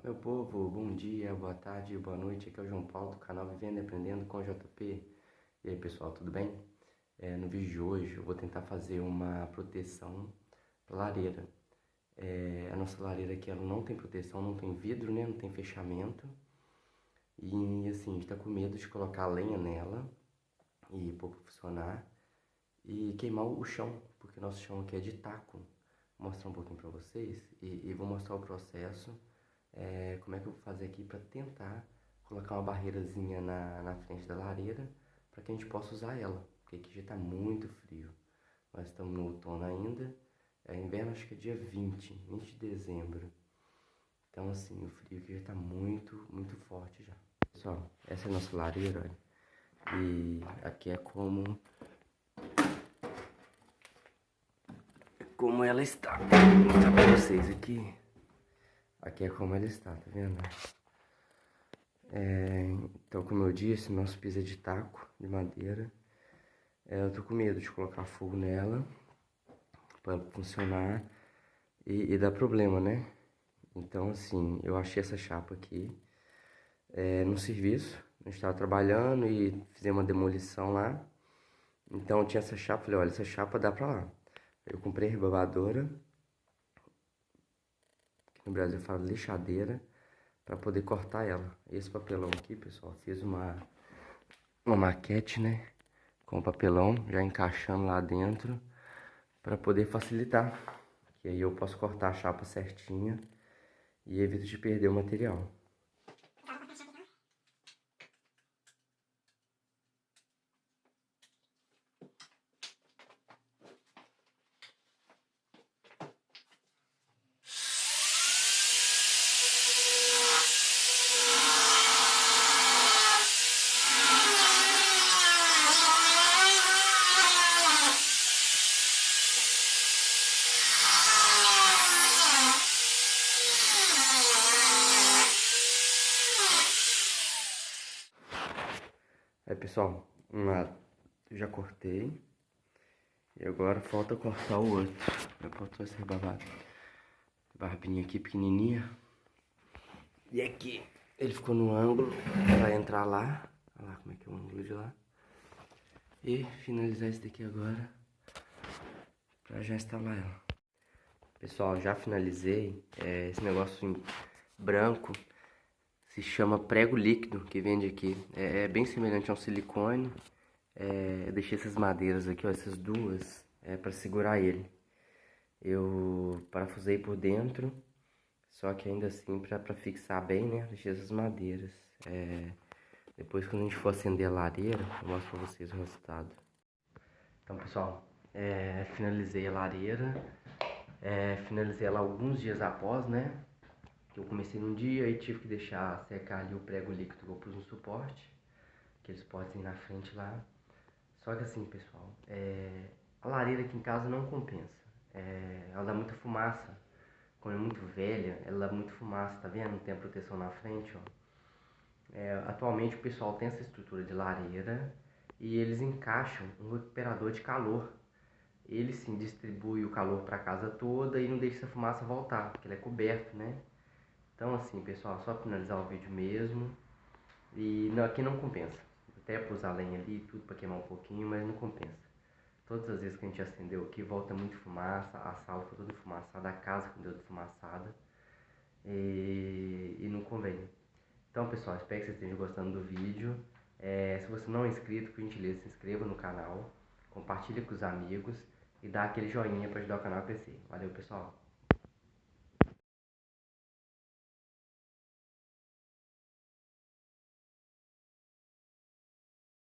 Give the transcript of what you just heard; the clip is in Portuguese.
Meu povo, bom dia, boa tarde, boa noite. Aqui é o João Paulo do canal Vivendo e Aprendendo com JP. E aí pessoal, tudo bem? No vídeo de hoje eu vou tentar fazer uma proteção lareira. A nossa lareira aqui ela não tem proteção, não tem vidro, né? Não tem fechamento. E assim, a gente tá com medo de colocar lenha nela e pôr pra funcionar e queimar o chão, porque nosso chão aqui é de taco. Vou mostrar um pouquinho pra vocês e vou mostrar o processo. Como é que eu vou fazer aqui para tentar colocar uma barreirazinha na frente da lareira para que a gente possa usar ela, porque aqui já está muito frio. Nós estamos no outono ainda, inverno acho que é dia 20 de dezembro. Então assim, o frio aqui já está muito, muito forte já. Pessoal, essa é a nossa lareira, olha. E aqui é como ela está. Vou mostrar para vocês aqui. Aqui é como ela está, tá vendo? Então, como eu disse, nosso piso é de taco, de madeira. Eu tô com medo de colocar fogo nela para funcionar e dar problema, né? Então, assim, eu achei essa chapa aqui no serviço. A gente estava trabalhando e fizemos uma demolição lá. Então, tinha essa chapa. Falei, olha, essa chapa dá pra lá. Eu comprei rebarbadora. Aqui no Brasil fala lixadeira. Para poder cortar ela. Esse papelão aqui, pessoal, fiz uma maquete, né? Com papelão, já encaixando lá dentro. Para poder facilitar. Que aí eu posso cortar a chapa certinha. E evito de perder o material. Aí pessoal, um lado eu já cortei. E agora falta cortar o outro. Eu corto essa barbinha aqui pequenininha. E aqui ele ficou no ângulo para entrar lá. Olha lá como é que é o ângulo de lá. E finalizar esse daqui agora para já instalar ela. Pessoal, já finalizei. Esse negócio em branco se chama prego líquido que vende aqui. É bem semelhante ao silicone. Eu deixei essas madeiras aqui, ó, essas duas, para segurar ele. Eu parafusei por dentro, só que ainda assim, para fixar bem, né, deixei essas madeiras. Depois, quando a gente for acender a lareira, eu mostro pra vocês o resultado. Então, pessoal, finalizei a lareira. Finalizei ela alguns dias após, né? Eu comecei num dia e tive que deixar secar ali o prego líquido que eu pus no suporte. Aqueles potes aí na frente lá. Só que assim, pessoal, a lareira aqui em casa não compensa. Ela dá muita fumaça. Quando é muito velha, ela dá muita fumaça, tá vendo? Não tem a proteção na frente, ó. Atualmente o pessoal tem essa estrutura de lareira e eles encaixam um recuperador de calor. Ele sim distribui o calor para a casa toda e não deixa essa fumaça voltar, porque ele é coberto, né? Então assim, pessoal, só finalizar o vídeo mesmo. E aqui não compensa. Até para usar lenha ali e tudo para queimar um pouquinho, mas não compensa. Todas as vezes que a gente acendeu aqui, volta muito fumaça, a sala ficou toda fumaçada, a casa ficou toda fumaçada. E não convém. Então, pessoal, espero que vocês estejam gostando do vídeo. Se você não é inscrito, por gentileza, se inscreva no canal, compartilhe com os amigos e dá aquele joinha para ajudar o canal a crescer. Valeu, pessoal!